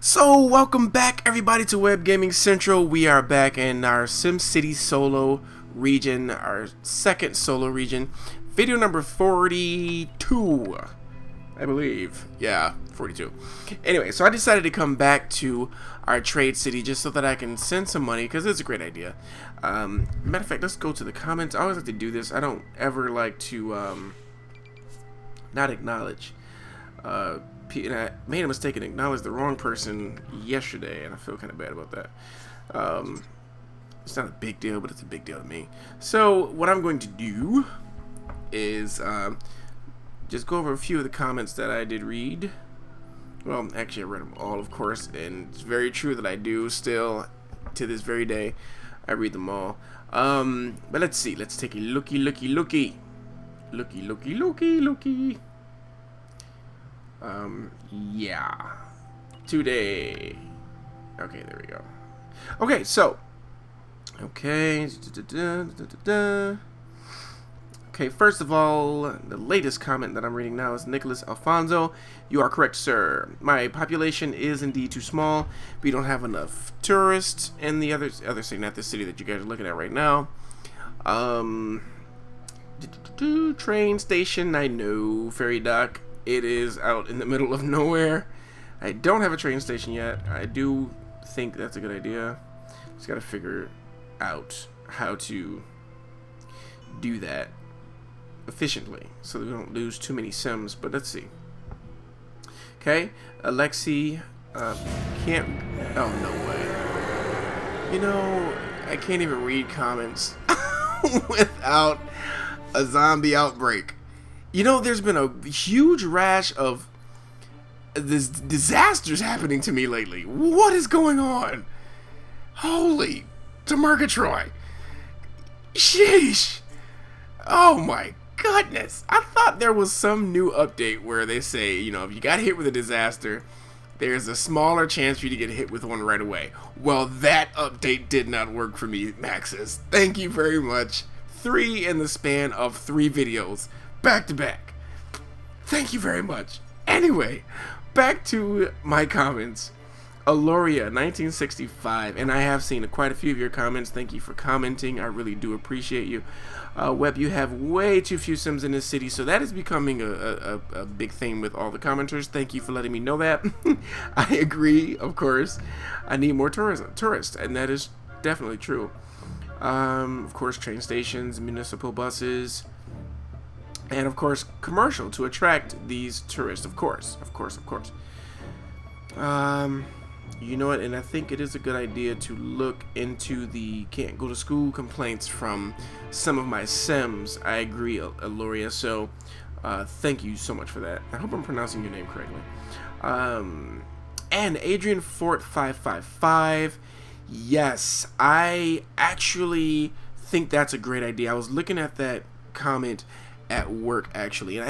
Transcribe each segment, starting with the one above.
So welcome back everybody to Web Gaming Central. We are back in our SimCity solo region, our second solo region, video number 42, I believe. Yeah, 42. Anyway, so I decided to come back to our trade city just so that I can send some money, because it's a great idea. Matter of fact, let's go to the comments. I always like to do this. I don't ever like to not acknowledge. And I made a mistake and acknowledged the wrong person yesterday, and I feel kind of bad about that. It's not a big deal, but it's a big deal to me. So what I'm going to do is just go over a few of the comments that I did read. Well, actually I read them all, of course, and it's very true that I do still, to this very day, I read them all. But let's see, let's take a looky. Yeah. Today. Okay, there we go. Okay, so. Okay. Okay, first of all, the latest comment that I'm reading now is Nicholas Alfonso. You are correct, sir. My population is indeed too small. We don't have enough tourists in the other city, not the city that you guys are looking at right now. Train station, I know. Ferry dock. It is out in the middle of nowhere. I don't have a train station yet. I do think that's a good idea. Just gotta figure out how to do that efficiently so that we don't lose too many sims, but let's see. Okay, Alexi can't. Oh, no way. You know, I can't even read comments without a zombie outbreak. You know, there's been a huge rash of this disasters happening to me lately. What is going on? Holy Demarcatroy. Sheesh. Oh my goodness. I thought there was some new update where they say, you know, if you got hit with a disaster, there's a smaller chance for you to get hit with one right away. Well, that update did not work for me, Maxis. Thank you very much. 3 in the span of 3 videos. Back to back. Thank you very much. Anyway, back to my comments. Aloria 1965, and I have seen quite a few of your comments. Thank you for commenting. I really do appreciate you. Web, you have way too few sims in this city, so that is becoming a big thing with all the commenters. Thank you for letting me know that. I agree, of course. I need more tourists, and that is definitely true. Of course, train stations, municipal buses, and of course commercial to attract these tourists, of course. You know what, and I think it is a good idea to look into the can't go to school complaints from some of my sims. I agree, Aloria, so thank you so much for that. I hope I'm pronouncing your name correctly. And Adrian Fort 555, yes, I actually think that's a great idea. I was looking at that comment at work, actually, and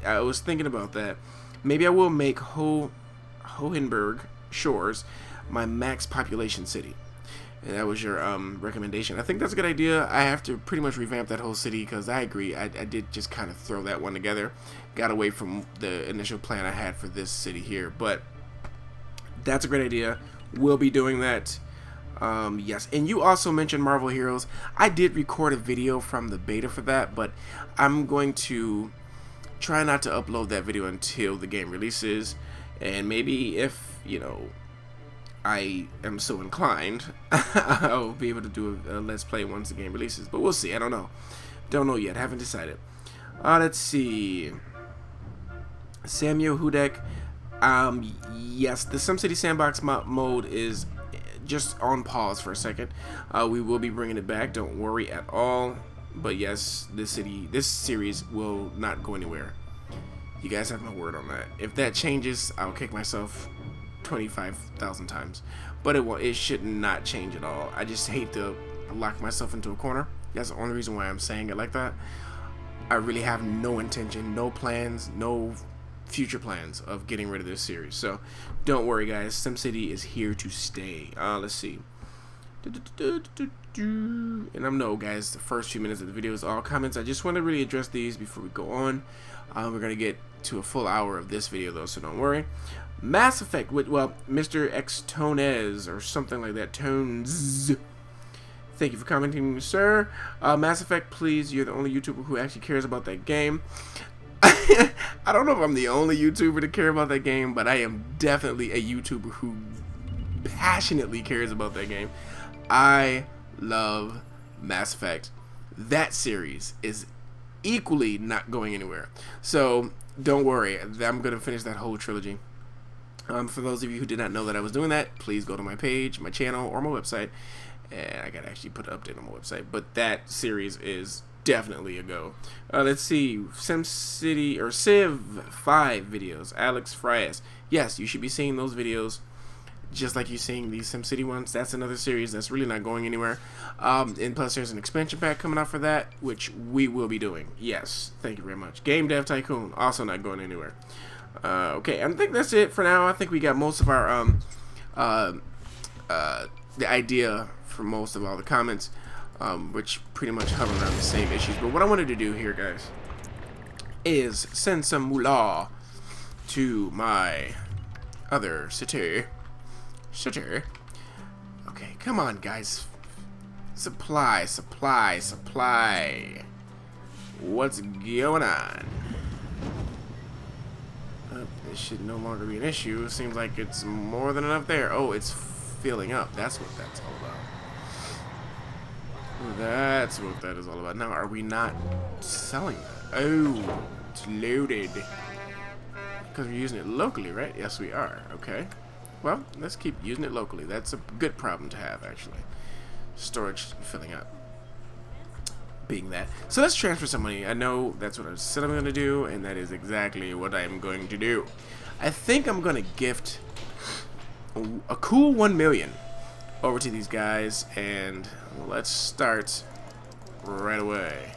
I was thinking about that. Maybe I will make Hohenberg Shores my max population city, and that was your recommendation. I think that's a good idea. I have to pretty much revamp that whole city, because I agree, I did just kind of throw that one together, got away from the initial plan I had for this city here, but that's a great idea. We'll be doing that. Yes, and you also mentioned Marvel Heroes. I did record a video from the beta for that, but I'm going to try not to upload that video until the game releases, and maybe if, you know, I am so inclined, I'll be able to do a let's play once the game releases, but we'll see. I don't know yet, haven't decided. Let's see. Samuel Hudek, yes, the SimCity Sandbox mode is just on pause for a second. We will be bringing it back, don't worry at all. But yes, this series will not go anywhere. You guys have my word on that. If that changes, I'll kick myself 25,000 times. But it should not change at all. I just hate to lock myself into a corner. That's the only reason why I'm saying it like that. I really have no intention, no plans, no future plans of getting rid of this series. So don't worry, guys. SimCity is here to stay. Let's see. And I know, guys, the first few minutes of the video is all comments. I just want to really address these before we go on. We're going to get to a full hour of this video, though, so don't worry. Mass Effect, well, Mr. X Tones, or something like that, Tones. Thank you for commenting, sir. Mass Effect, please, you're the only YouTuber who actually cares about that game. I don't know if I'm the only YouTuber to care about that game, but I am definitely a YouTuber who passionately cares about that game. I love Mass Effect. That series is equally not going anywhere. So don't worry, I'm going to finish that whole trilogy. For those of you who did not know that I was doing that, please go to my page, my channel, or my website. And I gotta actually put an update on my website. But that series is definitely a go. Let's see, SimCity or Civ 5 videos. Alex Frias. Yes, you should be seeing those videos. Just like you're seeing these SimCity ones. That's another series that's really not going anywhere. And plus there's an expansion pack coming out for that, which we will be doing. Yes, thank you very much. Game Dev Tycoon, also not going anywhere. Okay, I think that's it for now. I think we got most of our the idea for most of all the comments, which pretty much hover around the same issues. But what I wanted to do here, guys, is send some moolah to my other city. Okay, come on, guys. Supply. What's going on? This should no longer be an issue. Seems like it's more than enough there. Oh, it's filling up. That's what that's all about. That's what that is all about. Now, are we not selling that? Oh, it's loaded. Because we're using it locally, right? Yes, we are. Okay. Well, let's keep using it locally. That's a good problem to have, actually. Storage filling up. Being that. So let's transfer some money. I know that's what I said I'm going to do, and that is exactly what I'm going to do. I think I'm going to gift a cool 1 million over to these guys, and let's start right away.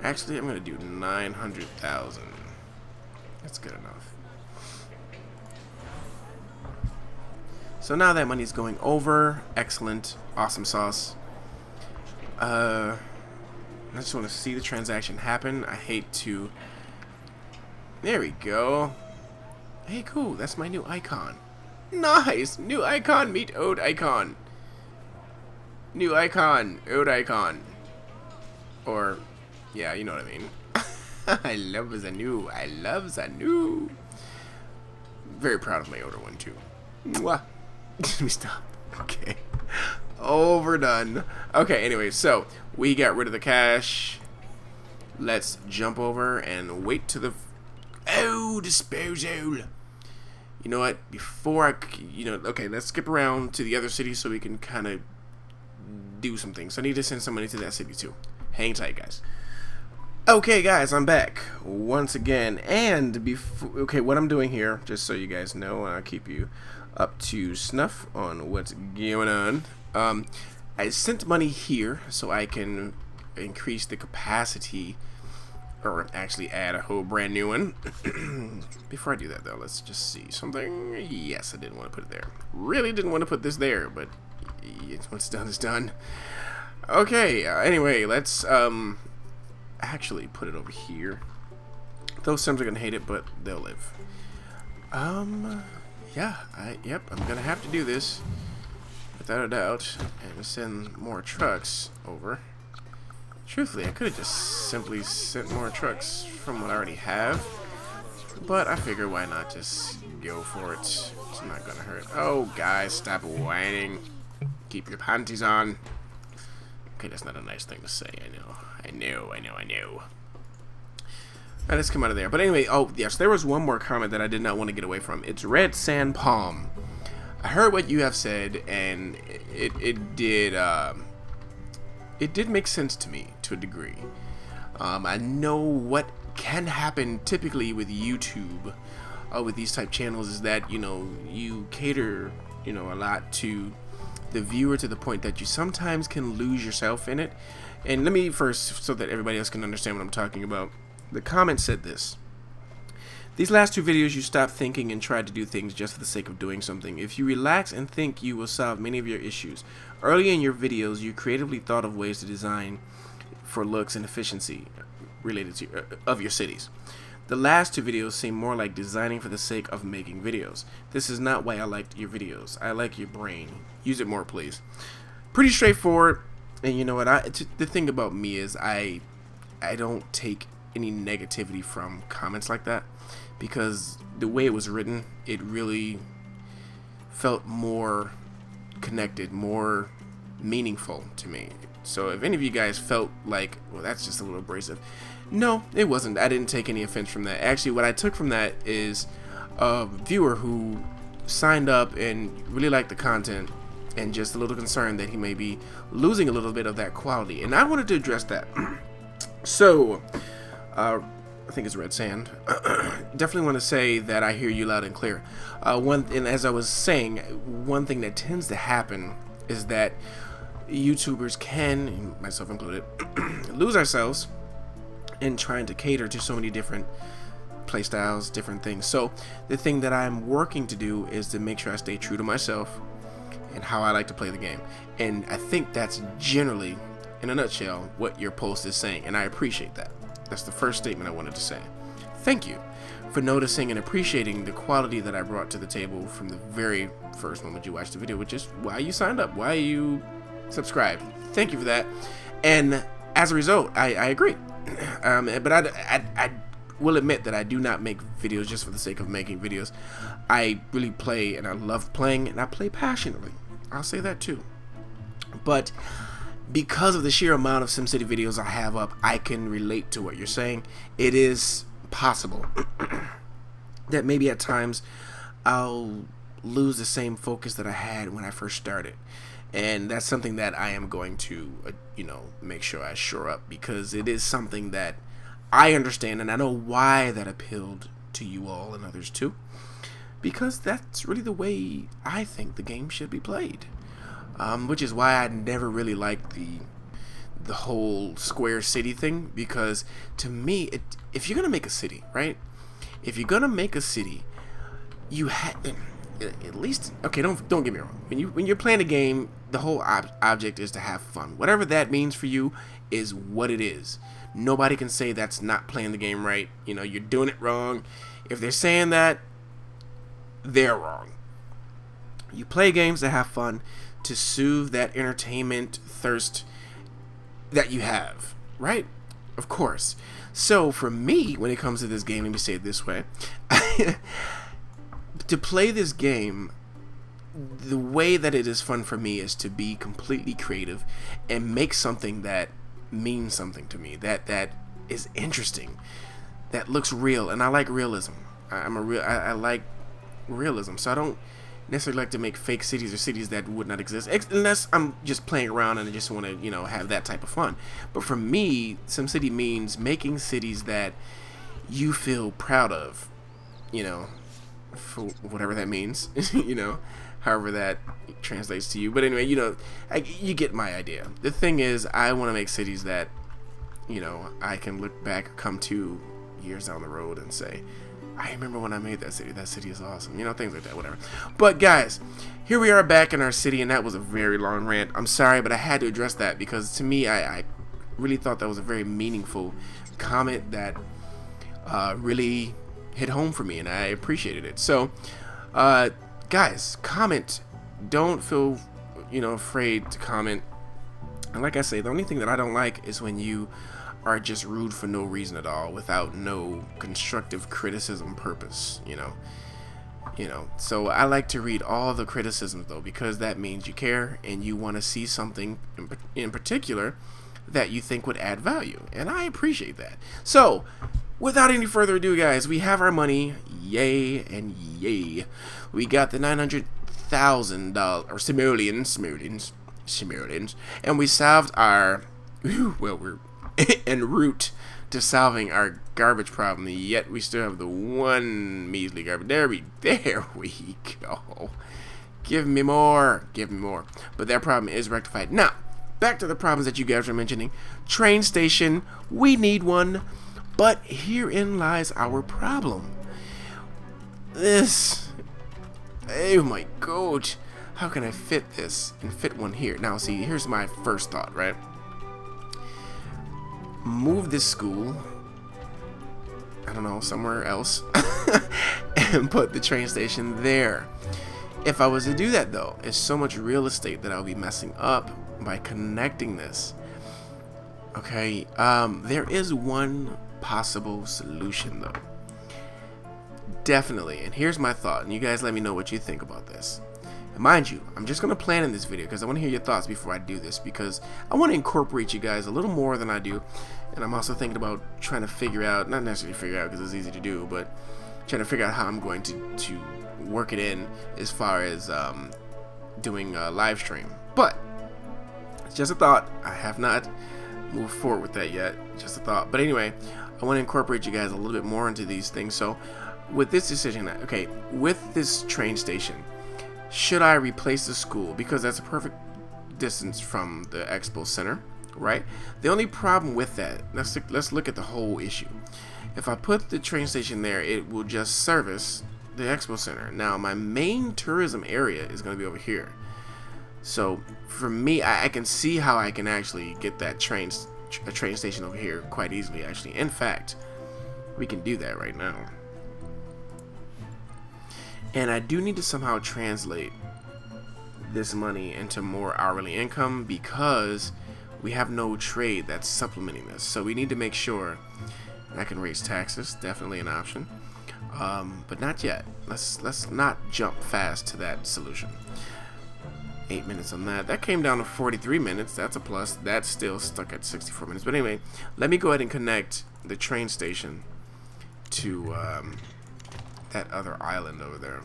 Actually, I'm going to do 900,000. That's good enough. So now that money's going over. Excellent. Awesome sauce. I just want to see the transaction happen. I hate to... There we go. Hey, cool. That's my new icon. Nice! New icon, meet old icon. New icon, old icon. Or, yeah, you know what I mean. I love Zanu. Very proud of my older one, too. Mwah. Let me stop. Okay. Overdone. Okay, anyway, so we got rid of the cash. Let's jump over and wait to the... Oh, disposal. You know what? Before I... okay, let's skip around to the other city so we can kind of do some things. So I need to send some money to that city, too. Hang tight, guys. Okay, guys, I'm back once again. And before... Okay, what I'm doing here, just so you guys know, I'll keep you up to snuff on what's going on. I sent money here so I can increase the capacity, or actually add a whole brand new one. Before I do that, though, let's just see something. Yes, I didn't want to put it there. Really didn't want to put this there, but what's done is done. Okay, anyway, let's actually put it over here. Those Sims are gonna hate it, but they'll live. Yeah, yep, I'm gonna have to do this without a doubt, and send more trucks over. Truthfully, I could have just simply sent more trucks from what I already have, but I figure why not just go for it. It's not gonna hurt. Oh, guys, stop whining. Keep your panties on. Okay, that's not a nice thing to say. I know. Alright, let's come out of there. But anyway, oh yes, there was one more comment that I did not want to get away from. It's Red Sand Palm. I heard what you have said, and it did make sense to me to a degree. I know what can happen typically with YouTube, with these type channels, is that you cater a lot to the viewer to the point that you sometimes can lose yourself in it. And let me first, so that everybody else can understand what I'm talking about. The comment said this: These last two videos, you stopped thinking and tried to do things just for the sake of doing something. If you relax and think, you will solve many of your issues. Early in your videos, you creatively thought of ways to design for looks and efficiency related to of your cities. The last two videos seem more like designing for the sake of making videos. This is not why I liked your videos. I like your brain. Use it more, please. Pretty straightforward. And you know what? The thing about me is I don't take any negativity from comments like that, because the way it was written, it really felt more connected, more meaningful to me. So if any of you guys felt like, well, that's just a little abrasive, no, it wasn't. I didn't take any offense from that. Actually, what I took from that is a viewer who signed up and really liked the content, and just a little concerned that he may be losing a little bit of that quality. And I wanted to address that. So, I think it's Red Sand. Definitely want to say that I hear you loud and clear. And as I was saying, one thing that tends to happen is that YouTubers can, myself included, lose ourselves in trying to cater to so many different playstyles, different things. So the thing that I'm working to do is to make sure I stay true to myself and how I like to play the game. And I think that's generally, in a nutshell, what your post is saying, and I appreciate that. That's the first statement I wanted to say. Thank you for noticing and appreciating the quality that I brought to the table from the very first moment you watched the video, which is why you signed up, why you subscribed. Thank you for that. And as a result, I agree. But I will admit that I do not make videos just for the sake of making videos. I really play, and I love playing, and I play passionately. I'll say that too. But because of the sheer amount of SimCity videos I have up, I can relate to what you're saying. It is possible that maybe at times I'll lose the same focus that I had when I first started. And that's something that I am going to, make sure I shore up, because it is something that I understand, and I know why that appealed to you all and others too, because that's really the way I think the game should be played. Which is why I never really liked the whole square city thing, because to me, if you're gonna make a city, right? If you're gonna make a city, you have at least, okay, don't get me wrong. When you're playing a game, the whole object is to have fun. Whatever that means for you is what it is. Nobody can say that's not playing the game right. You're doing it wrong. If they're saying that, they're wrong. You play games to have fun, to soothe that entertainment thirst that you have, right? Of course. So for me, when it comes to this game, let me say it this way. To play this game, the way that it is fun for me is to be completely creative and make something that means something to me, that is interesting, that looks real. And I like realism. I like realism. So I don't necessarily like to make fake cities or cities that would not exist, unless I'm just playing around and I just want to have that type of fun. But for me, SimCity means making cities that you feel proud of, for whatever that means, however that translates to you. But anyway, you get my idea. The thing is, I want to make cities that I can look back, come to years down the road and say, I remember when I made that city. That city is awesome. Things like that, whatever. But guys, here we are back in our city, and that was a very long rant. I'm sorry, but I had to address that, because to me, I really thought that was a very meaningful comment that really hit home for me, and I appreciated it. So, guys, comment. Don't feel, afraid to comment. And like I say, the only thing that I don't like is when you are just rude for no reason at all, without no constructive criticism purpose, So I like to read all the criticisms, though, because that means you care and you want to see something in particular that you think would add value, and I appreciate that. So without any further ado, guys, we have our money. Yay and yay. We got the $900,000 or simoleons, and we solved our we're en route to solving our garbage problem, yet we still have the one measly garbage. There we go. Give me more. But that problem is rectified. Now, back to the problems that you guys were mentioning. Train station, we need one. But herein lies our problem. this. Oh my god. How can I fit this and fit one here? Now, see, here's my first thought, right? Move this school, I don't know, somewhere else, and put the train station there. If I was to do that, though, it's so much real estate that I'll be messing up by connecting this. Okay, there is one possible solution, though. Definitely, and here's my thought, and you guys let me know what you think about this. And mind you, I'm just going to plan in this video because I want to hear your thoughts before I do this, because I want to incorporate you guys a little more than I do. And I'm also thinking about trying to figure out, not necessarily figure out because it's easy to do, but trying to figure out how I'm going to work it in as far as doing a live stream. But it's just a thought. I have not moved forward with that yet. Just a thought. But anyway, I want to incorporate you guys a little bit more into these things. So with this decision, okay, with this train station, should I replace the school? Because that's a perfect distance from the expo center, right? The only problem with that, let's look at the whole issue. If I put the train station there, it will just service the expo center. Now, my main tourism area is going to be over here. So for me, I can see how I can actually get that train station over here quite easily, actually. In fact, we can do that right now. And I do need to somehow translate this money into more hourly income because we have no trade that's supplementing this. So we need to make sure I can raise taxes, definitely an option, but not yet. Let's not jump fast to that solution. 8 minutes on that. That came down to 43 minutes. That's a plus. That's still stuck at 64 minutes. But anyway, let me go ahead and connect the train station to that other island over there.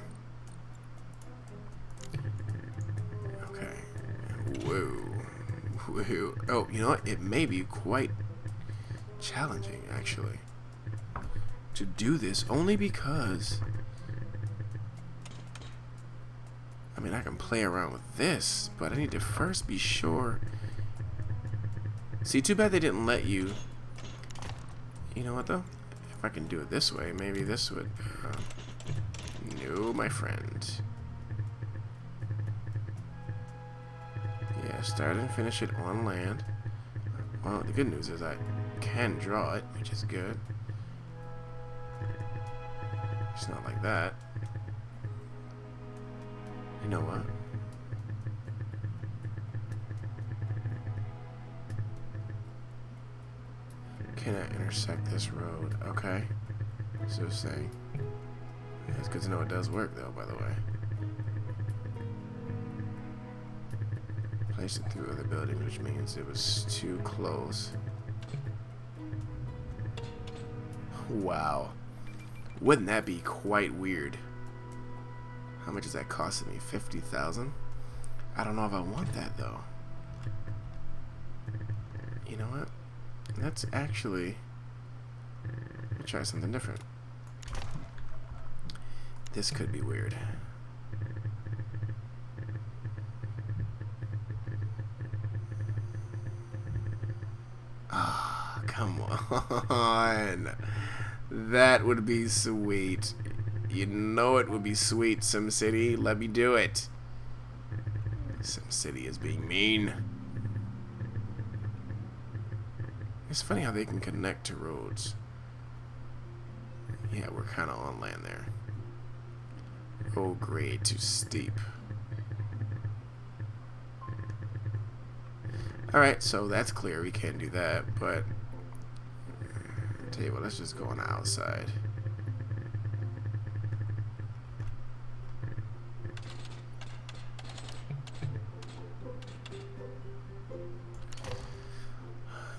Okay. Whoa. Whoa. Oh, you know what? It may be quite challenging, actually, to do this, only because I mean, I can play around with this, but I need to first be sure. See, too bad they didn't let you. You know what, though? If I can do it this way, maybe this would. No, my friend. Yeah, start and finish it on land. Well, the good news is I can draw it, which is good. It's not like that. You know what? Can I intersect this road? Okay. So saying. Yeah, it's good to know it does work, though, by the way. Place it through other buildings, which means it was too close. Wow. Wouldn't that be quite weird? How much is that costing me? 50,000? I don't know if I want that, though. You know what? Let's actually try something different. This could be weird. Ah, come on. That would be sweet. You know it would be sweet, SimCity. Let me do it. SimCity is being mean. It's funny how they can connect to roads. Yeah, we're kind of on land there. Road grade too steep. Alright, so that's clear. We can't do that, but I'll tell you what, let's just go on the outside.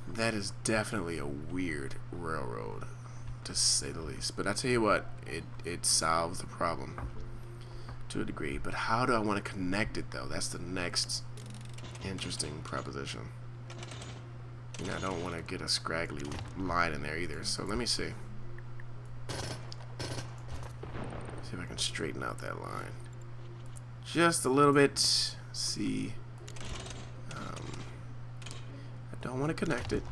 That is definitely a weird railroad, to say the least. But I tell you what, it solves the problem to a degree. But how do I want to connect it, though? That's the next interesting proposition. You know, I don't want to get a scraggly line in there either. So let me see. See if I can straighten out that line just a little bit. See. I don't want to connect it.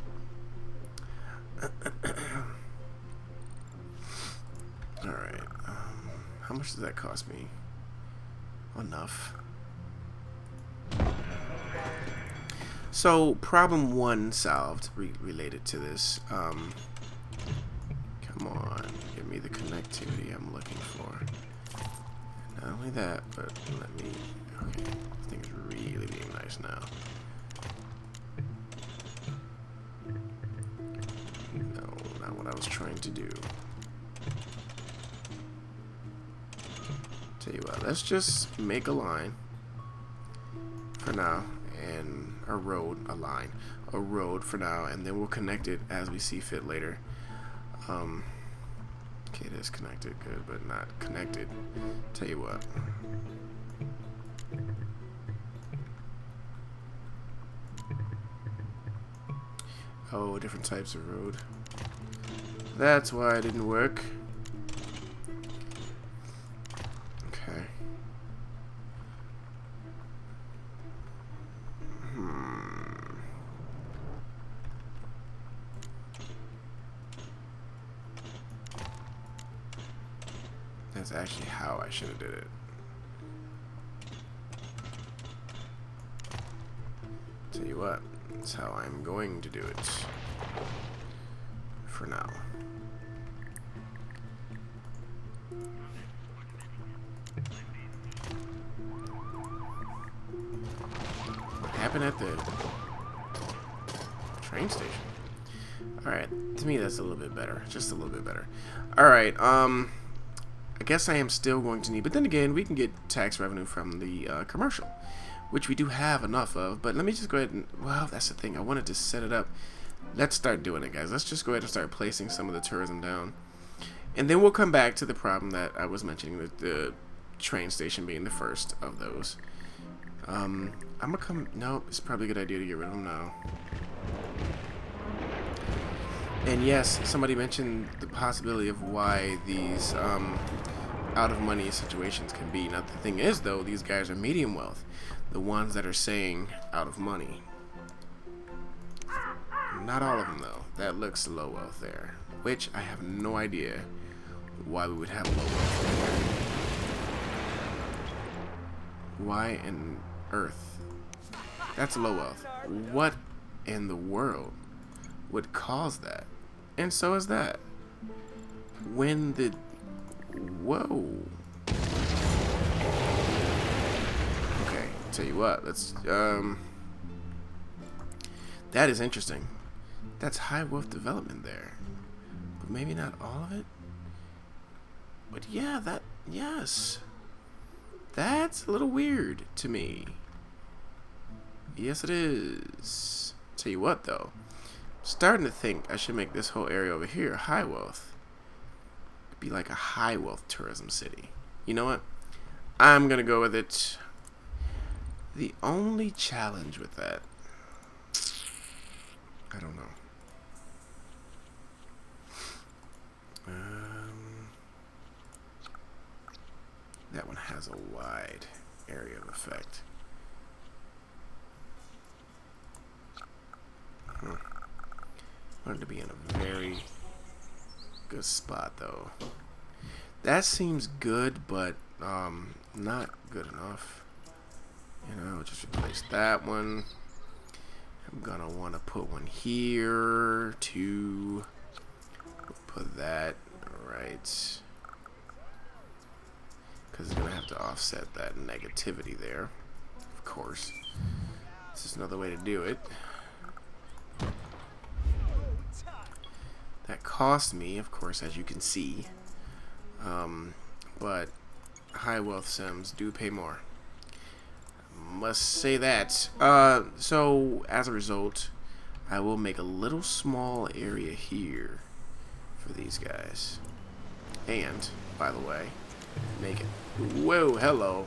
Alright. How much does that cost me? Enough. So problem 1 solved related to this. Come on, give me the connectivity I'm looking for. Not only that, but let me. Okay, this thing is really being nice now. No, not what I was trying to do. Tell you what, let's just make a line for now, and a road for now, and then we'll connect it as we see fit later. Okay, it is connected, good, but not connected. Tell you what. Oh, different types of road. That's why it didn't work. Okay. That's actually how I should have did it. Tell you what, that's how I'm going to do it. For now. What happened at the train station? Alright, to me that's a little bit better. Just a little bit better. Alright, I guess I am still going to need, but then again, we can get tax revenue from the commercial, which we do have enough of. But let me just go ahead and, well, that's the thing. I wanted to set it up. Let's start doing it, guys. Let's just go ahead and start placing some of the tourism down. And then we'll come back to the problem that I was mentioning, with the train station being the first of those. I'm gonna come, no, it's probably a good idea to get rid of them now. And yes, somebody mentioned the possibility of why these out of money situations can be. Now the thing is though, these guys are medium wealth. The ones that are saying out of money. Not all of them though. That looks low wealth there. Which I have no idea why we would have low wealth there. Why in earth? That's low wealth. What in the world would cause that? And so is that. When the... Whoa. Okay, tell you what, let's... That is interesting. That's high wealth development there. But maybe not all of it? But yeah, that... Yes. That's a little weird to me. Yes, it is. Tell you what, though. Starting to think I should make this whole area over here high wealth. It'd be like a high wealth tourism city. You know what? I'm gonna go with it. The only challenge with that, I don't know. That one has a wide area of effect. Wanted to be in a very good spot though. That seems good, but not good enough. You know, just replace that one. I'm gonna want to put one here to put that right, because it's gonna have to offset that negativity there. Of course, this is another way to do it. That cost me, of course, as you can see. But high wealth sims do pay more. Must say that. So as a result, I will make a little small area here for these guys. And, by the way, make it. Whoa, hello.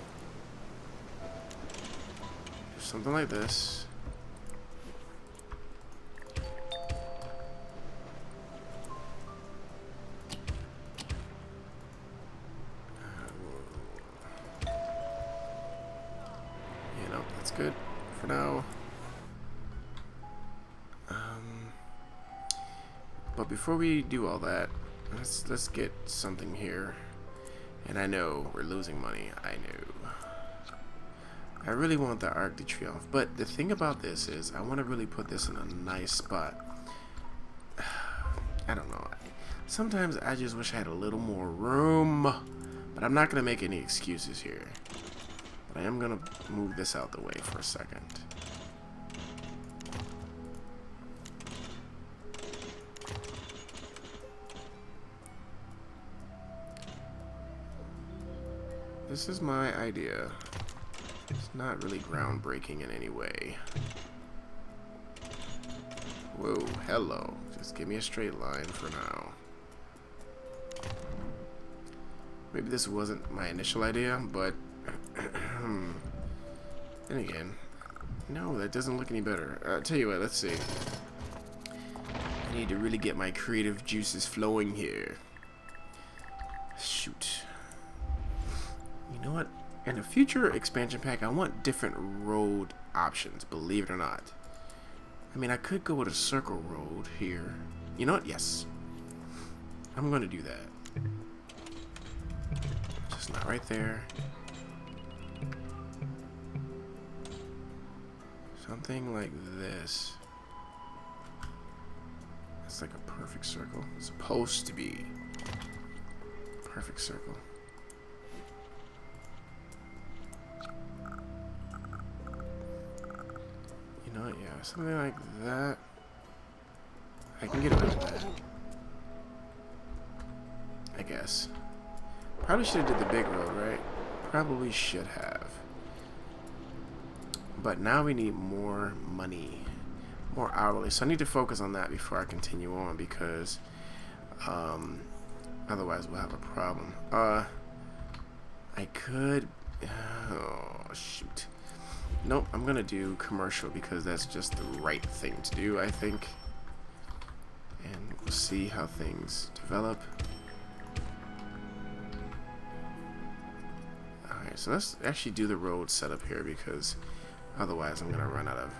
Something like this. Good for now. But before we do all that, let's get something here. And I know we're losing money. I know. I really want the Arc de Triomphe, but the thing about this is I want to really put this in a nice spot. I don't know. Sometimes I just wish I had a little more room, but I'm not going to make any excuses here. But I am going to move this out the way for a second. This is my idea. It's not really groundbreaking in any way. Whoa, hello. Just give me a straight line for now. Maybe this wasn't my initial idea, but then again, no, that doesn't look any better. Tell you what, let's see. I need to really get my creative juices flowing here. Shoot. You know what? In a future expansion pack, I want different road options, believe it or not. I mean, I could go with a circle road here. You know what? Yes. I'm going to do that. Just not right there. Something like this. It's like a perfect circle. It's supposed to be. Perfect circle. You know what? Yeah, something like that. I can get away with that. I guess. Probably should have did the big road, right? Probably should have. But now we need more money. More hourly. So I need to focus on that before I continue on, because otherwise we'll have a problem. I could... Oh, shoot. Nope, I'm gonna do commercial because that's just the right thing to do, I think. And we'll see how things develop. Alright, so let's actually do the road setup here, because otherwise I'm gonna run out of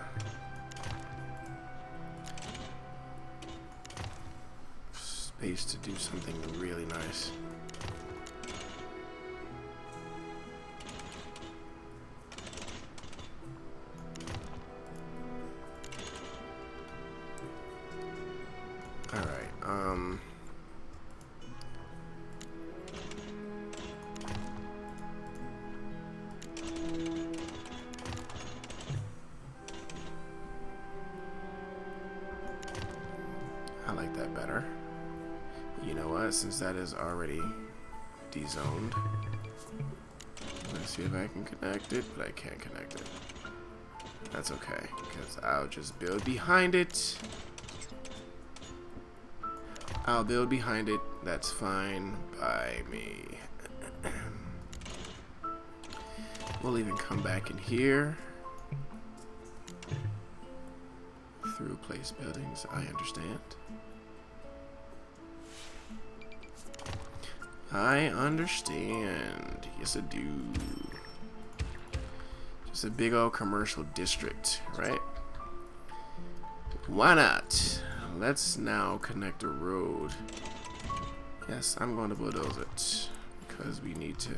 space to do something really nice. I like that better. You know what? Since that is already dezoned, let's see if I can connect it, but I can't connect it. That's okay, because I'll just build behind it. I'll build behind it. That's fine by me. We'll even come back in here. Through place buildings, I understand. I understand. Yes, I do. Just a big old commercial district, right? Why not? Let's now connect a road. Yes, I'm going to bulldoze it because we need to.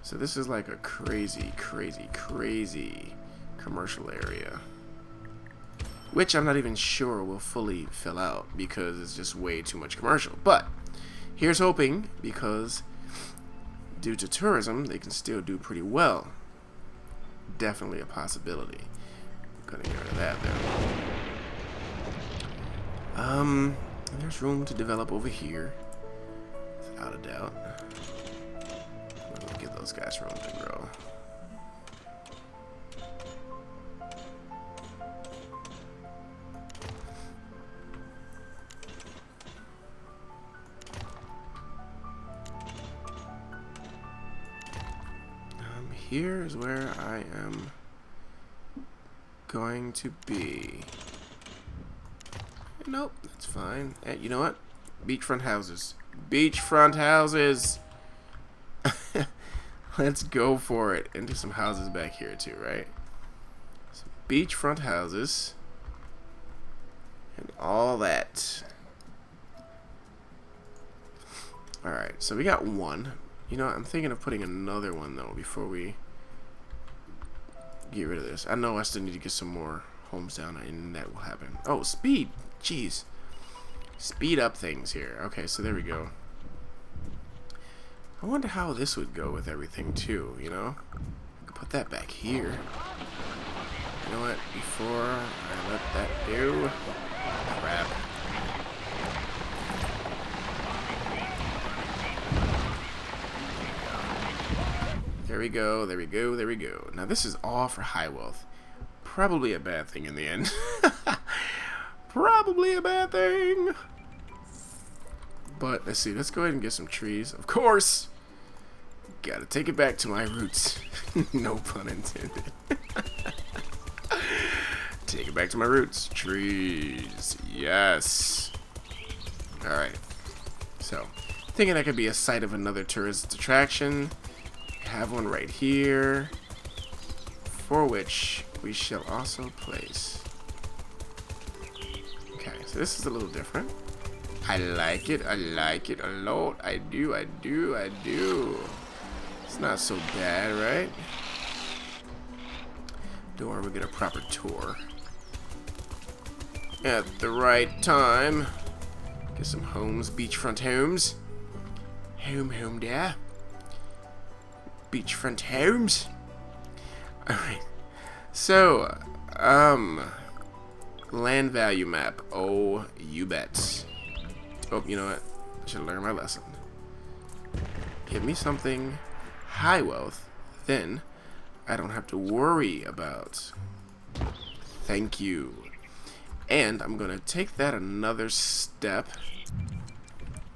So this is like a crazy, crazy, crazy commercial area, which I'm not even sure will fully fill out because it's just way too much commercial. But here's hoping, because due to tourism, they can still do pretty well. Definitely a possibility. Gonna get rid of that though. There's room to develop over here, without a doubt. We'll give those guys room to grow. Here is where I am going to be. Nope, that's fine. And you know what? Beachfront houses. Beachfront houses! Let's go for it. And do some houses back here too, right? Some beachfront houses. And all that. Alright, so we got one. You know what, I'm thinking of putting another one though before we get rid of this. I know I still need to get some more homes down, and that will happen. Oh, speed! Jeez. Speed up things here. Okay, so there we go. I wonder how this would go with everything too, you know? I could put that back here. You know what? Before I let that do... Crap. There we go, there we go, there we go. Now this is all for high wealth. Probably a bad thing in the end. Probably a bad thing. But let's see, let's go ahead and get some trees. Of course! Gotta take it back to my roots. No pun intended. Take it back to my roots. Trees. Yes. Alright. So, thinking that could be a site of another tourist attraction. Have one right here. For which we shall also place. Okay, so this is a little different. I like it a lot. I do. It's not so bad, right? Don't worry, we'll get a proper tour at the right time. Get some homes, beachfront homes. Home there. Beachfront homes. Alright. So, land value map. Oh, you bet. Oh, you know what? I should learn my lesson. Give me something high wealth, then I don't have to worry about. Thank you. And I'm gonna take that another step.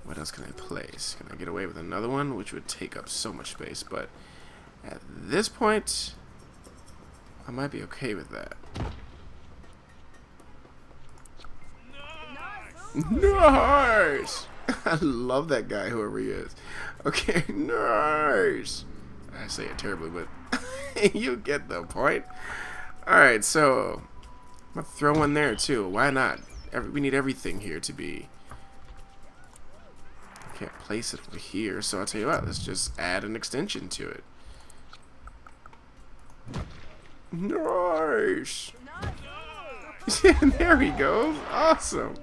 What else can I place? Can I get away with another one, which would take up so much space? But at this point, I might be okay with that. Nice! I love that guy, whoever he is. Okay, nice. I say it terribly, but you get the point. Alright, so I'm gonna throw one there too. Why not? We need everything here to be. I can't place it over here, so I'll tell you what, let's just add an extension to it. Nice! There he goes. Awesome.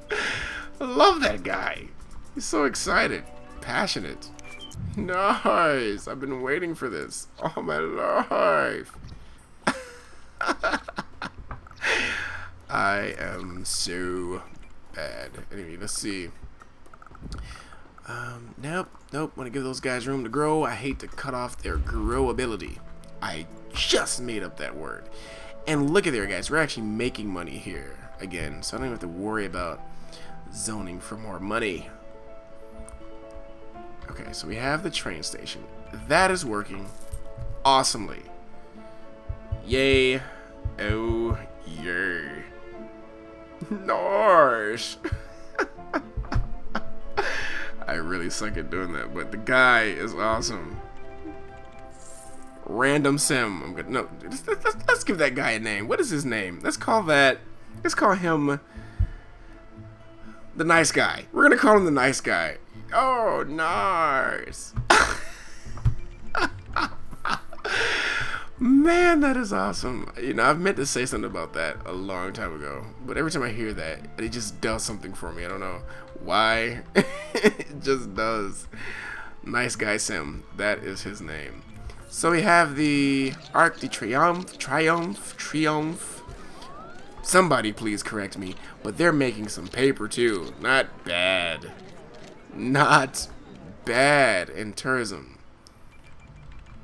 I love that guy. He's so excited. Passionate. Nice. I've been waiting for this all my life. I am so bad. Anyway, let's see. Nope. Want to give those guys room to grow. I hate to cut off their grow ability. I just made up that word. And look at there, guys. We're actually making money here again, so I don't even have to worry about zoning for more money. Okay, so we have the train station. That is working awesomely. Yay. Oh, yay. Nice. I really suck at doing that, but the guy is awesome. Random Sim. I'm good. No, let's give that guy a name. What is his name? Let's call him the nice guy. We're gonna call him the nice guy. Oh, nice. Man, that is awesome. You know, I've meant to say something about that a long time ago, but every time I hear that, it just does something for me. I don't know why. It just does. Nice Guy Sim. That is his name. So we have the Arc de Triomphe. Somebody please correct me, but they're making some paper too. Not bad. Not bad in tourism.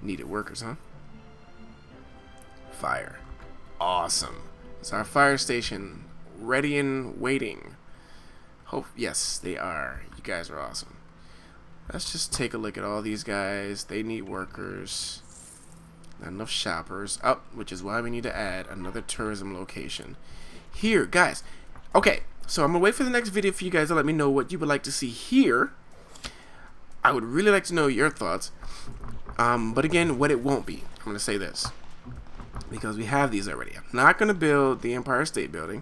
Needed workers, huh? Fire. Awesome. Is our fire station ready and waiting? Hope yes, they are. You guys are awesome. Let's just take a look at all these guys. They need workers. Not enough shoppers. Oh, which is why we need to add another tourism location. Here, guys. Okay, so I'm going to wait for the next video for you guys to let me know what you would like to see here. I would really like to know your thoughts. But again, what it won't be. I'm going to say this. Because we have these already. I'm not going to build the Empire State Building.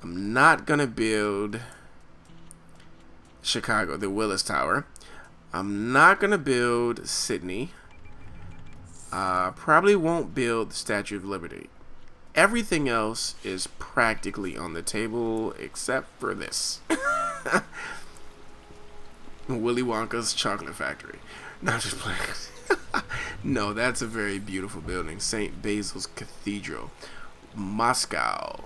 I'm not going to build Chicago, the Willis Tower. I'm not gonna build Sydney. Probably won't build the Statue of Liberty. Everything else is practically on the table except for this. Willy Wonka's Chocolate Factory. Not just playing. No, that's a very beautiful building. St. Basil's Cathedral. Moscow.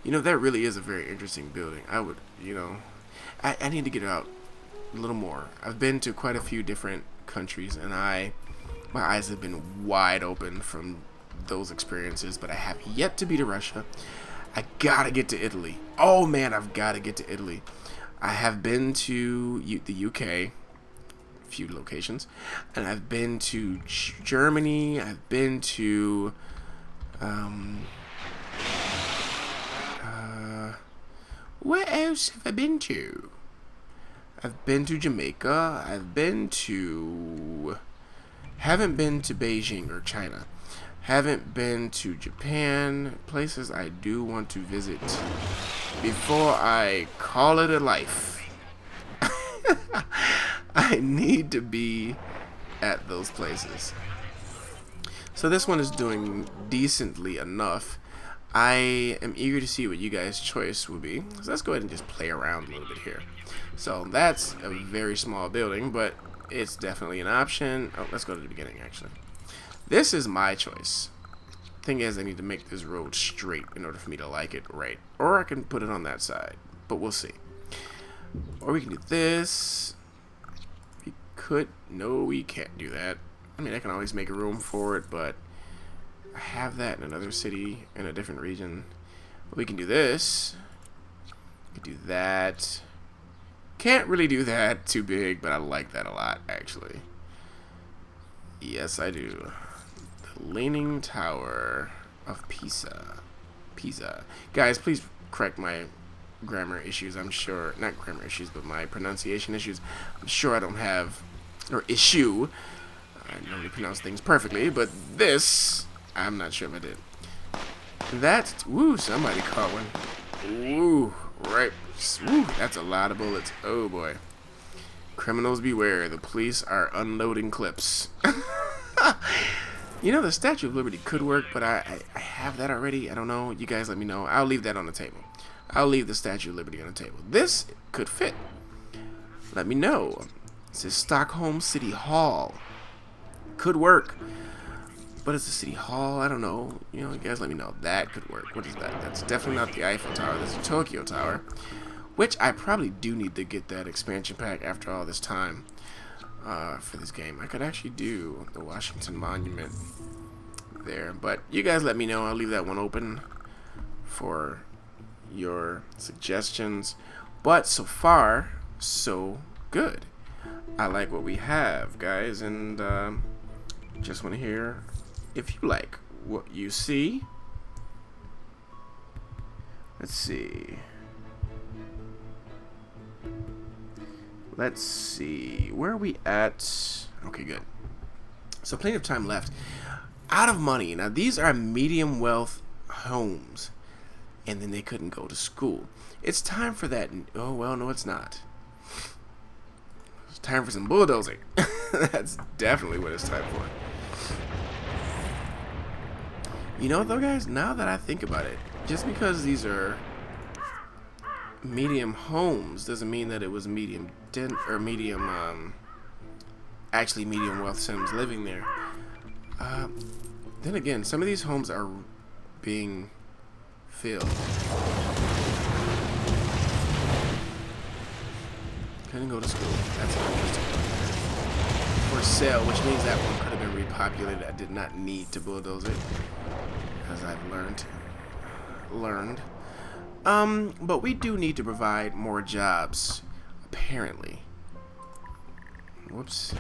You know, that really is a very interesting building. I would, I need to get out a little more. I've been to quite a few different countries, and my eyes have been wide open from those experiences, but I have yet to be to Russia. I gotta get to Italy. Oh man, I've gotta get to Italy. I have been to the UK, a few locations, and I've been to Germany. I've been to where else have I been to? I've been to Jamaica. Haven't been to Beijing or China. Haven't been to Japan. Places I do want to visit before I call it a life. I need to be at those places. So this one is doing decently enough. I am eager to see what you guys' choice will be. So let's go ahead and just play around a little bit here. So that's a very small building, but it's definitely an option. Oh, let's go to the beginning, actually. This is my choice. Thing is, I need to make this road straight in order for me to like it right. Or I can put it on that side, but we'll see. Or we can do this. We could. No, we can't do that. I mean, I can always make room for it, but I have that in another city in a different region. We can do this. We can do that. Can't really do that too big, but I like that a lot, actually. Yes, I do. The Leaning Tower of Pisa. Guys, please correct my grammar issues. I'm sure, not grammar issues, but my pronunciation issues. I'm sure I don't have, or issue. I normally pronounce things perfectly, but this, I'm not sure if I did. That, woo, somebody caught one. Woo, right. Woo, that's a lot of bullets. Oh boy. Criminals beware. The police are unloading clips. You know, the Statue of Liberty could work, but I have that already. I don't know. You guys let me know. I'll leave that on the table. I'll leave the Statue of Liberty on the table. This could fit. Let me know. It says Stockholm City Hall. Could work. But it's the City Hall. I don't know. You guys let me know. That could work. What is that? That's definitely not the Eiffel Tower. That's the Tokyo Tower. Which I probably do need to get that expansion pack after all this time for this game. I could actually do the Washington Monument there. But you guys let me know. I'll leave that one open for your suggestions. But so far, so good. I like what we have, guys. And just want to hear if you like what you see. Let's see. Let's see. Where are we at? Okay, good. So plenty of time left. Out of money. Now, these are medium wealth homes. And then they couldn't go to school. It's time for that. Oh, well, no, it's not. It's time for some bulldozing. That's definitely what it's time for. You know, though, guys, now that I think about it, just because these are medium homes doesn't mean that it was medium actually medium wealth Sims living there. Then again, some of these homes are being filled. Couldn't go to school. That's interesting. For sale, which means that one could have been repopulated. I did not need to bulldoze it, as I've learned. But we do need to provide more jobs, apparently. Whoops.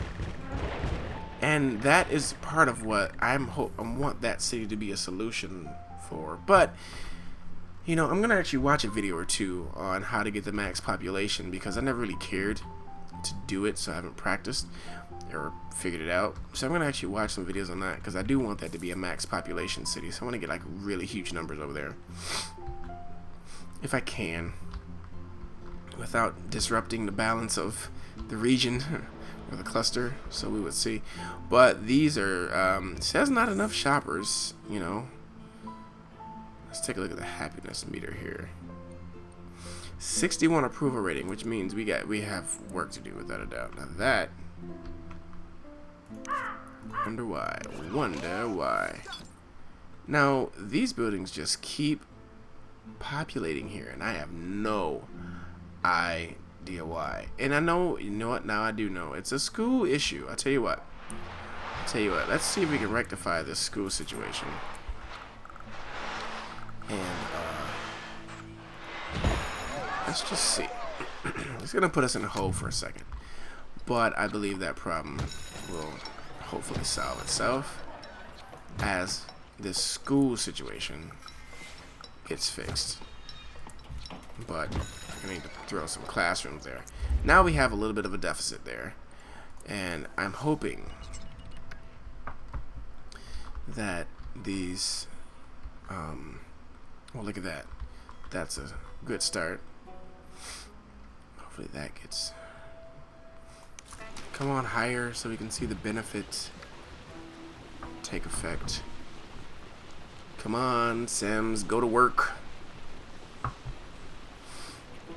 And that is part of what I want that city to be a solution for. But, I'm going to actually watch a video or two on how to get the max population, because I never really cared to do it, so I haven't practiced or figured it out. So I'm going to actually watch some videos on that, because I do want that to be a max population city. So I want to get like really huge numbers over there, if I can, without disrupting the balance of the region with a cluster, so we would see. But these are says not enough shoppers. You know. Let's take a look at the happiness meter here. 61 approval rating, which means we have work to do without a doubt. Now that. Wonder why. Now these buildings just keep populating here, and I have no idea why. And I know, you know what? Now I do know it's a school issue. I'll tell you what. Let's see if we can rectify this school situation. And let's just see. It's gonna put us in a hole for a second, but I believe that problem will hopefully solve itself as this school situation gets fixed. But I need to throw some classrooms there. Now we have a little bit of a deficit there, and I'm hoping that these well, look at that. That's a good start. Hopefully that gets come on higher so we can see the benefit take effect. Come on, Sims, go to work.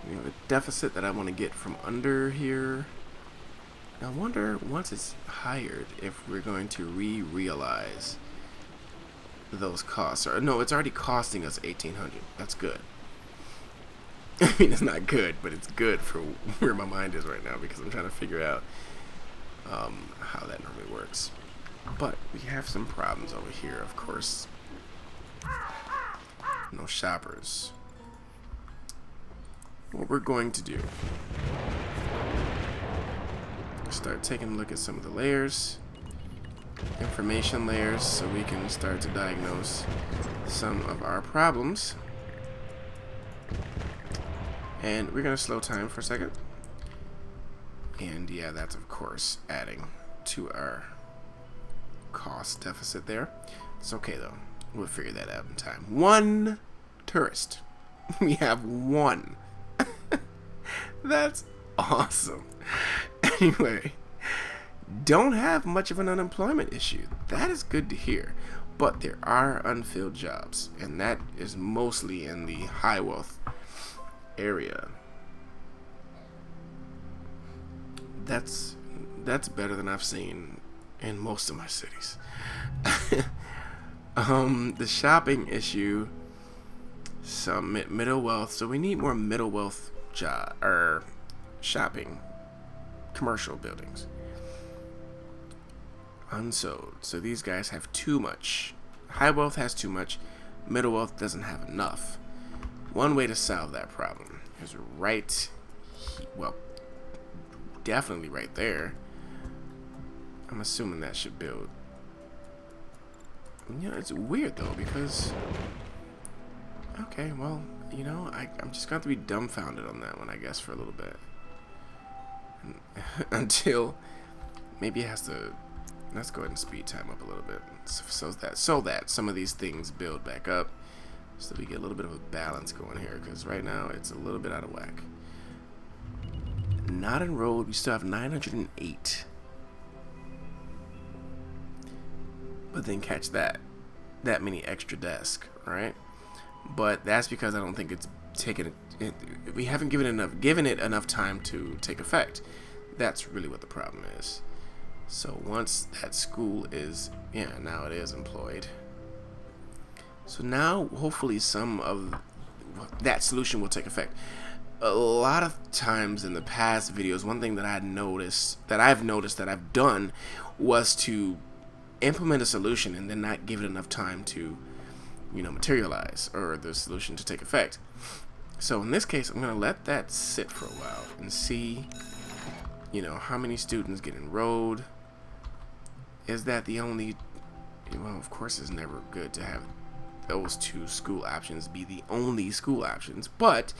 We have a deficit that I want to get from under here. Now, I wonder, once it's hired, if we're going to realize those costs. Or no, it's already costing us $1,800. That's good. I mean, it's not good, but it's good for where my mind is right now, because I'm trying to figure out how that normally works. But we have some problems over here, of course. No shoppers. What we're going to do, start taking a look at some of the layers, information layers, so we can start to diagnose some of our problems. And we're going to slow time for a second. And yeah, that's of course adding to our cost deficit there. It's okay though. We'll figure that out in time. One tourist. We have one. That's awesome. Anyway, don't have much of an unemployment issue. That is good to hear. But there are unfilled jobs, and that is mostly in the high wealth area. That's better than I've seen in most of my cities. The shopping issue, some middle wealth, so we need more middle wealth job or shopping commercial buildings. Unsold, so these guys have too much. High wealth has too much, middle wealth doesn't have enough. One way to solve that problem is definitely right there. I'm assuming that should build. You know, it's weird though, because okay, well, you know, I'm just going to be dumbfounded on that one, I guess, for a little bit. Until maybe it has to. Let's go ahead and speed time up a little bit, so that some of these things build back up, so we get a little bit of a balance going here. Because right now it's a little bit out of whack. Not enrolled. We still have 908. But then catch that many extra desks, right? But that's because I don't think it's taken. We haven't given it enough time to take effect. That's really what the problem is. So once that school is, now it is employed. So now hopefully some of that solution will take effect. A lot of times in the past videos, one thing that I've noticed that I've done was to implement a solution and then not give it enough time to, materialize, or the solution to take effect. So in this case, I'm going to let that sit for a while and see, how many students get enrolled. Is that the only, well, of course it's never good to have those two school options be the only school options, but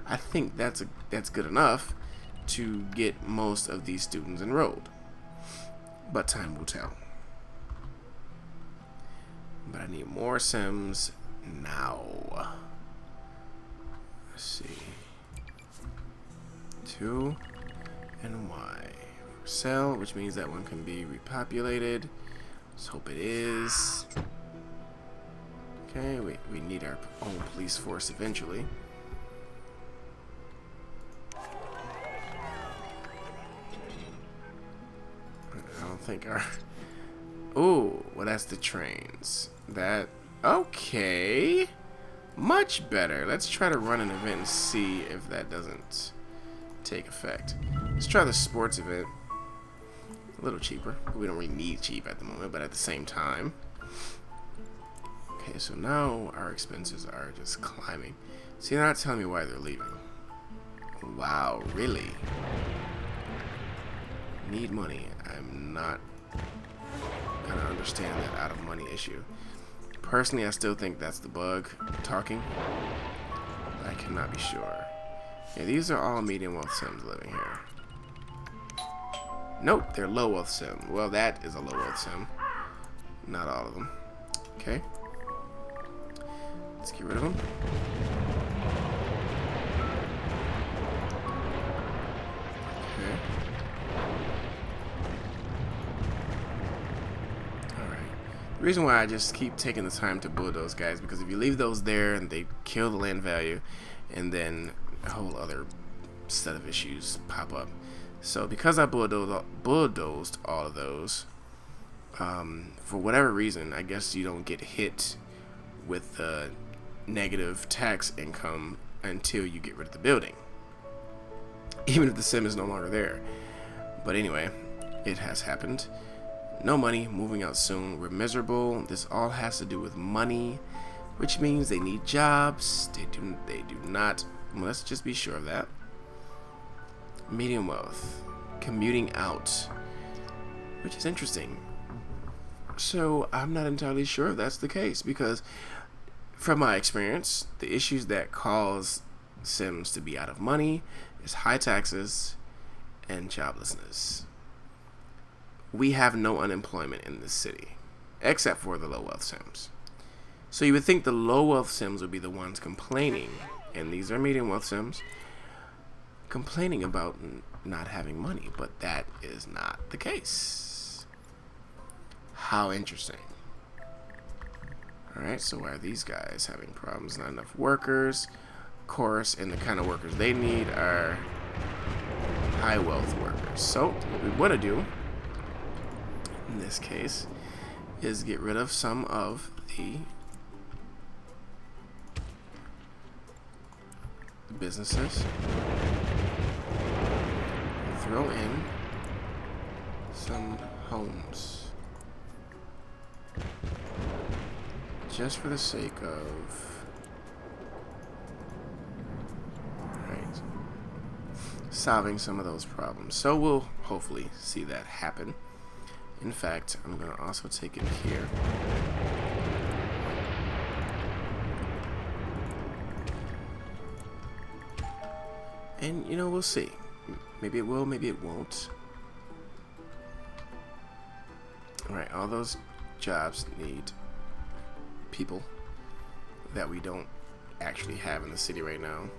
I think that's good enough to get most of these students enrolled. But time will tell. But I need more Sims now. Let's see. 2 and Y. Sell, which means that one can be repopulated. Let's hope it is. Okay, we need our own police force eventually. I don't think our... Oh, well, that's the trains. That... Okay. Much better. Let's try to run an event and see if that doesn't take effect. Let's try the sports event. A little cheaper. We don't really need cheap at the moment, but at the same time. Okay, so now our expenses are just climbing. See, they're not telling me why they're leaving. Wow, really? Need money. I'm not gonna understand that out of money issue. Personally, I still think that's the bug talking. I cannot be sure. Yeah, these are all medium wealth sims living here. Nope, they're low wealth sim. Well, that is a low wealth sim. Not all of them. Okay. Let's get rid of them. Okay. Alright. The reason why I just keep taking the time to build those guys, because if you leave those there and they kill the land value, and then a whole other set of issues pop up. So because I bulldozed all of those, for whatever reason, I guess you don't get hit with the negative tax income until you get rid of the building, even if the sim is no longer there. But anyway, it has happened. No money, moving out soon. We're miserable. This all has to do with money, which means they need jobs. They do not. Well, let's just be sure of that. Medium wealth, commuting out, which is interesting. So I'm not entirely sure if that's the case, because from my experience, the issues that cause Sims to be out of money is high taxes and joblessness. We have no unemployment in this city, except for the low wealth Sims. So you would think the low wealth Sims would be the ones complaining, and these are medium wealth Sims, complaining about not having money, but that is not the case. How interesting. Alright, so why are these guys having problems? Not enough workers, of course, and the kind of workers they need are high wealth workers. So what we want to do in this case is get rid of some of the businesses, throw in some homes, just for the sake of, right, solving some of those problems. So we'll hopefully see that happen. In fact, I'm going to also take it here. And, you know, we'll see. Maybe it will, maybe it won't. Alright, all those jobs need people that we don't actually have in the city right now.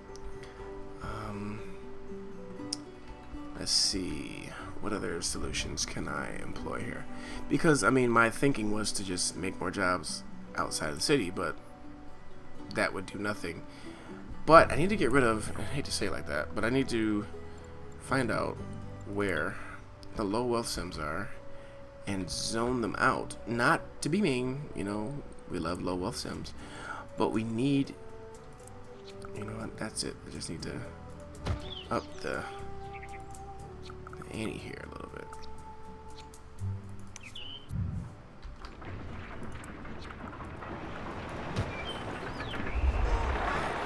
Let's see. What other solutions can I employ here? Because, I mean, my thinking was to just make more jobs outside of the city, but that would do nothing. But I need to get rid of, I hate to say it like that, but I need to find out where the low wealth Sims are and zone them out. Not to be mean, you know, we love low wealth Sims, but we need, you know what, that's it. I just need to up the ante here a little bit.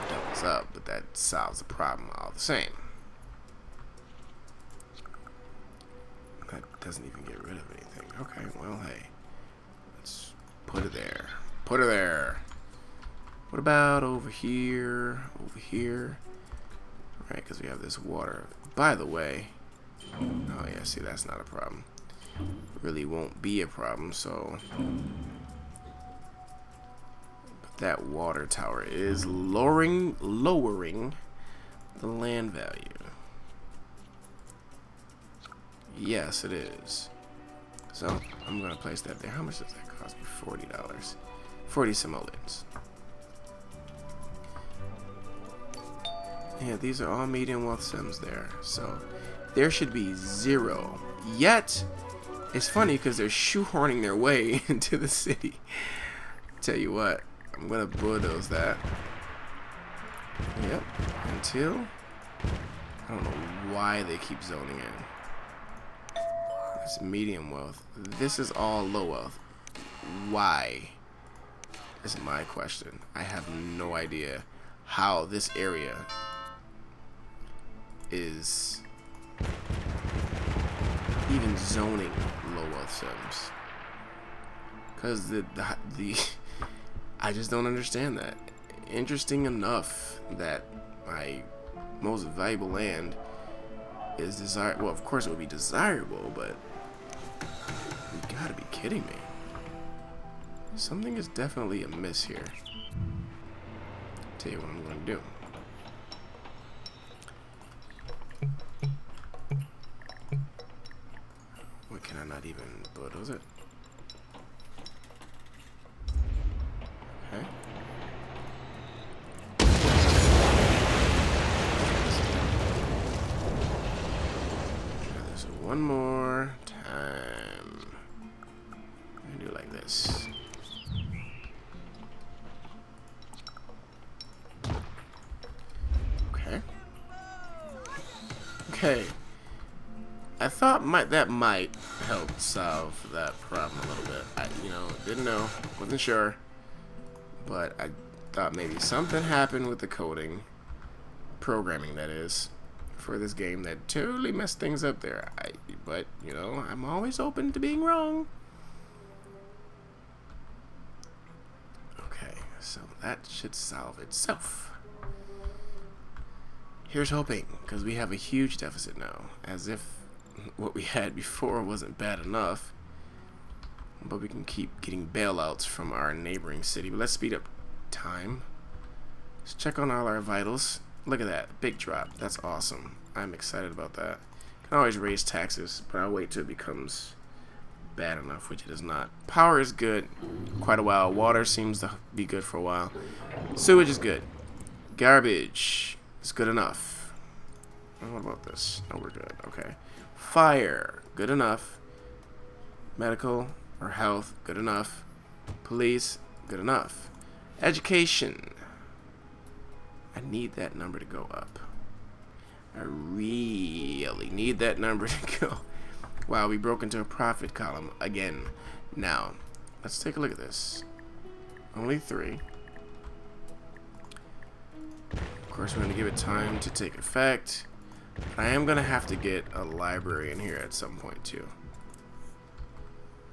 Doubles up, but that solves the problem all the same. That doesn't even get rid of anything. Okay, well, hey, let's put it there. Put her there. What about over here? Over here? Right, because we have this water. By the way, oh yeah, see, that's not a problem. Really won't be a problem, so. But that water tower is lowering the land value. Yes, it is. So I'm gonna place that there. How much does that cost me? $40. 40 simoleons. Yeah, these are all medium wealth sims there. So there should be 0. Yet, it's funny because they're shoehorning their way into the city. Tell you what, I'm gonna bulldoze that. Yep. Until I don't know why they keep zoning in. It's medium wealth. This is all low wealth. Why? Is my question. I have no idea how this area is even zoning low wealth sims. Because the I just don't understand that. Interesting enough that my most valuable land is desirable. Well, of course it would be desirable, but you gotta be kidding me. Something is definitely amiss here. Tell you what I'm gonna do. What, can I not even bulldoze it? Okay. Try this one more time. I'm gonna do it like this. Okay. Okay. I thought that might help solve that problem a little bit. I, didn't know, wasn't sure, but I thought maybe something happened with the coding, programming that is, for this game that totally messed things up there. But I'm always open to being wrong. Okay, so that should solve itself. Here's hoping, because we have a huge deficit now, as if what we had before wasn't bad enough, but we can keep getting bailouts from our neighboring city. But let's speed up time. Let's check on all our vitals. Look at that, big drop. That's awesome. I'm excited about that. Can always raise taxes, but I'll wait till it becomes bad enough, which it is not. Power is good quite a while. Water seems to be good for a while. Sewage is good. Garbage is good enough. What about this? Oh, we're good. Okay. Fire, good enough. Medical or health, good enough. Police, good enough. Education, I need that number to go up. I really need that number to go. Wow, we broke into a profit column again. Now, let's take a look at this. Only 3. Of course, we're going to give it time to take effect. I am going to have to get a library in here at some point, too.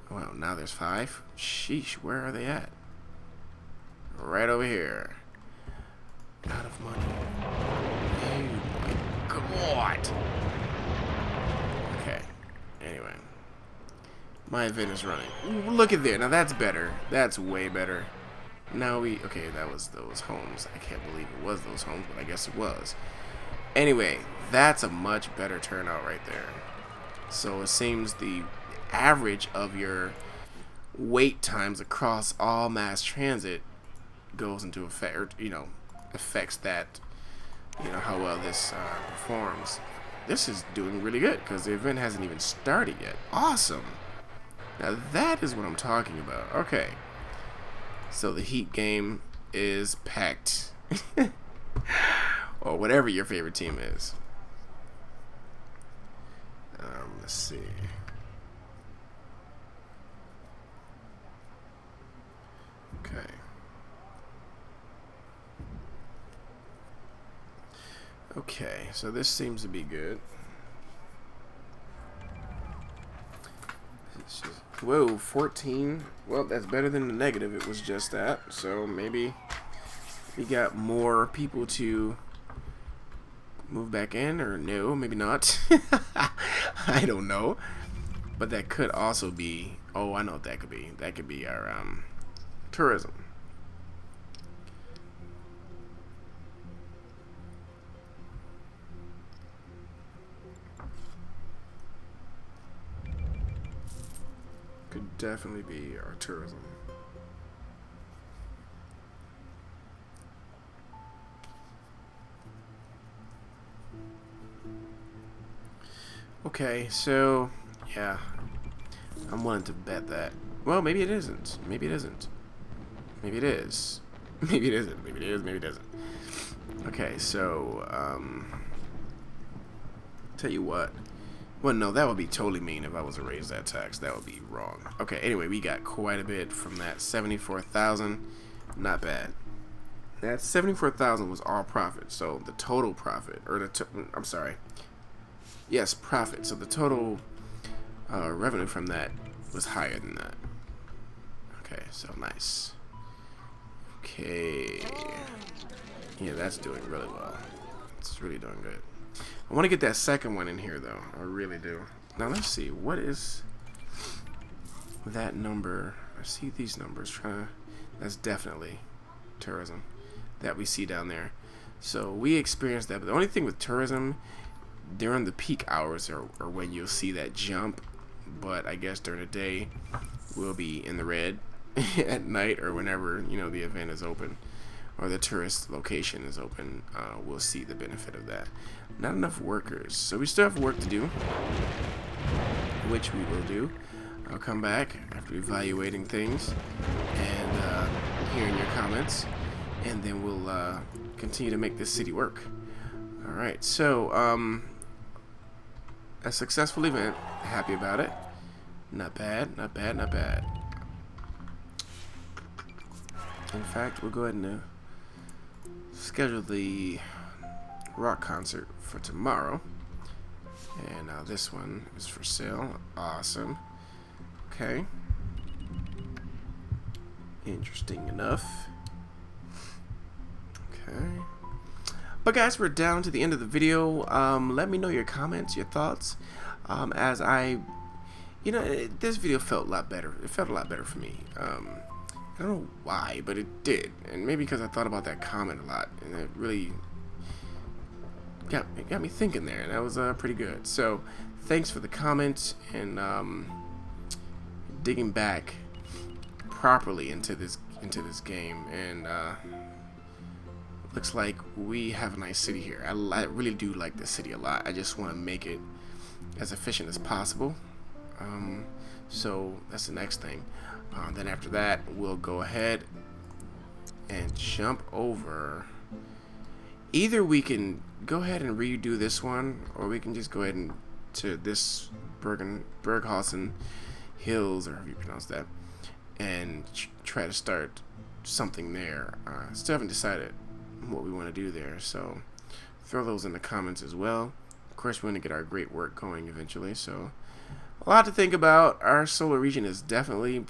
Wow, now there's 5? Sheesh, where are they at? Right over here. Out of money. Oh my god! Okay, anyway. My event is running. Ooh, look at there, now that's better. That's way better. Now okay, that was those homes. I can't believe it was those homes, but I guess it was. Anyway, that's a much better turnout right there. So it seems the average of your wait times across all mass transit goes into effect, or, affects that, how well this performs. This is doing really good because the event hasn't even started yet. Awesome. Now that is what I'm talking about. Okay. So the Heat game is packed. Or whatever your favorite team is. Let's see. Okay. Okay, so this seems to be good. Whoa, 14. Well, that's better than the negative. It was just that. So maybe we got more people to move back in, or no, maybe not. I don't know. But that could also be, oh, I know what that could be. That could be our tourism. definitely be our tourism. Okay, so yeah, I'm willing to bet that. Well, maybe it isn't. Maybe it isn't. Maybe it is. Maybe it isn't. Maybe it is. Maybe it isn't. Okay, so tell you what. Well, no, that would be totally mean if I was to raise that tax. That would be wrong. Okay, anyway, we got quite a bit from that 74,000. Not bad. That 74,000 was all profit. So the total profit, or I'm sorry. Yes, profit. So the total revenue from that was higher than that. Okay, so nice. Okay. Yeah, that's doing really well. It's really doing good. I want to get that second one in here, though. I really do. Now, let's see. What is that number? I see these numbers. That's definitely tourism that we see down there. So we experienced that. But the only thing with tourism, during the peak hours are when you'll see that jump. But I guess during the day, we'll be in the red. At night or whenever, you know, the event is open or the tourist location is open, we'll see the benefit of that. Not enough workers, so we still have work to do, which we will do. I'll come back after evaluating things and hearing your comments, and then we'll continue to make this city work. Alright, so a successful event. Happy about it. Not bad, not bad, not bad. In fact, we'll go ahead and schedule the rock concert for tomorrow. And now this one is for sale. Awesome. Okay. Interesting enough. Okay. But guys, we're down to the end of the video. Let me know your comments, your thoughts. As this video felt a lot better. It felt a lot better for me. I don't know why, but it did. And maybe because I thought about that comment a lot. And it really got me thinking there. And that was pretty good. So, thanks for the comment and digging back properly into this game. And looks like we have a nice city here. I really do like this city a lot. I just want to make it as efficient as possible. So, that's the next thing. Then after that, we'll go ahead and jump over. Either we can go ahead and redo this one, or we can just go ahead and to this Berghausen Hills, or however you pronounce that, and try to start something there. Still haven't decided what we want to do there, so throw those in the comments as well. Of course, we want to get our great work going eventually, so a lot to think about. Our solar region is definitely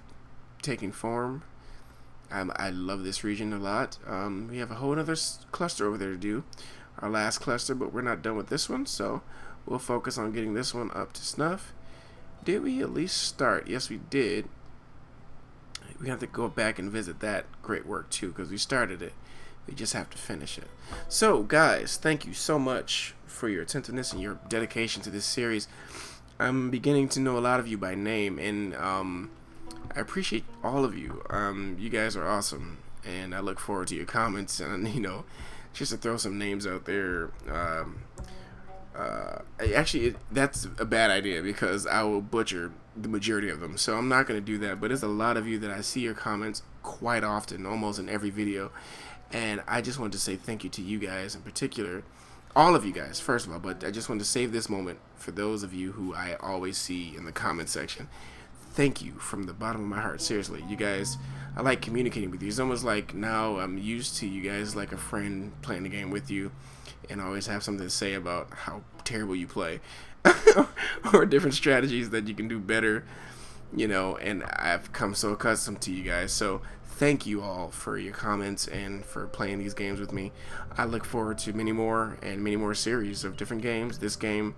taking form. I love this region a lot. We have a whole other cluster over there to do, our last cluster, but we're not done with this one, so we'll focus on getting this one up to snuff. Did we at least start? Yes, we did. We have to go back and visit that great work too, because we started it. We just have to finish it. So guys, thank you so much for your attentiveness and your dedication to this series. I'm beginning to know a lot of you by name, and I appreciate all of you. You guys are awesome, and I look forward to your comments. And just to throw some names out there. Actually, that's a bad idea because I will butcher the majority of them. So I'm not going to do that. But there's a lot of you that I see your comments quite often, almost in every video. And I just wanted to say thank you to you guys in particular. All of you guys, first of all, but I just wanted to save this moment for those of you who I always see in the comment section. Thank you from the bottom of my heart. Seriously, you guys, I like communicating with you. It's almost like now I'm used to you guys like a friend playing the game with you, and I always have something to say about how terrible you play or different strategies that you can do better, and I've come so accustomed to you guys. So thank you all for your comments and for playing these games with me. I look forward to many more series of different games. This game,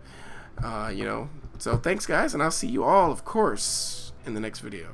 so thanks guys, and I'll see you all, of course, in the next video.